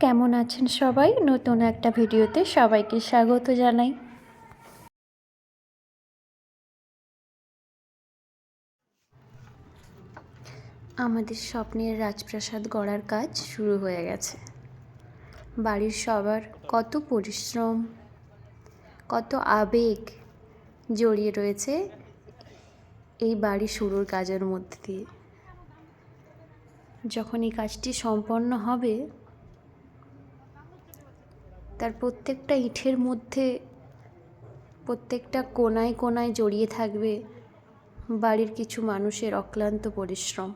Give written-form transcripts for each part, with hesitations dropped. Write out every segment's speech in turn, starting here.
কেমন আছেন সবাই? নতুন একটা ভিডিওতে সবাইকে স্বাগত জানাই। আমাদের স্বপ্নের রাজপ্রাসাদ গড়ার কাজ শুরু হয়ে গেছে। বাড়ির সবার কত পরিশ্রম, কত আবেগ জড়িয়ে রয়েছে এই বাড়ি শুরুর কাজের মধ্যে দিয়ে। যখন এই কাজটি সম্পন্ন হবে, তার প্রত্যেকটা ইটের মধ্যে, প্রত্যেকটা কোনায় কোনায় জড়িয়ে থাকবে বাড়ির কিছু মানুষের অক্লান্ত পরিশ্রম।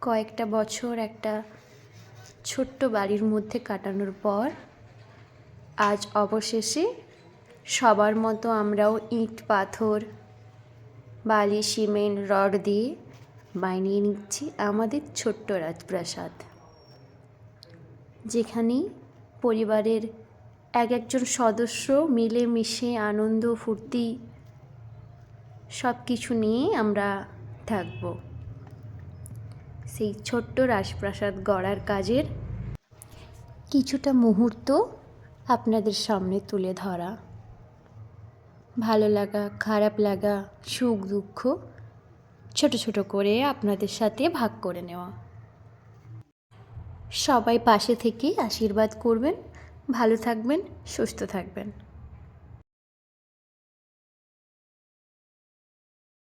কয়েকটা বছর একটা ছোট্ট বাড়ির মধ্যে কাটানোর পর আজ অবশেষে সবার মতো আমরাও ইট পাথর বালি সিমেন্ট রড দিয়ে বানিয়ে নিচ্ছি আমাদের ছোট্ট রাজপ্রাসাদ, যেখানে পরিবারের এক একজন সদস্য মিলেমিশে আনন্দ ফুর্তি সব কিছু নিয়ে আমরা থাকব। সেই ছোট্ট রাজপ্রাসাদ গড়ার কাজের কিছুটা মুহূর্ত আপনাদের সামনে তুলে ধরা, ভালো লাগা খারাপ লাগা সুখ দুঃখ ছোট ছোট করে আপনাদের সাথে ভাগ করে নেওয়া। সবাই পাশে থেকে আশীর্বাদ করবেন, ভালো থাকবেন, সুস্থ থাকবেন।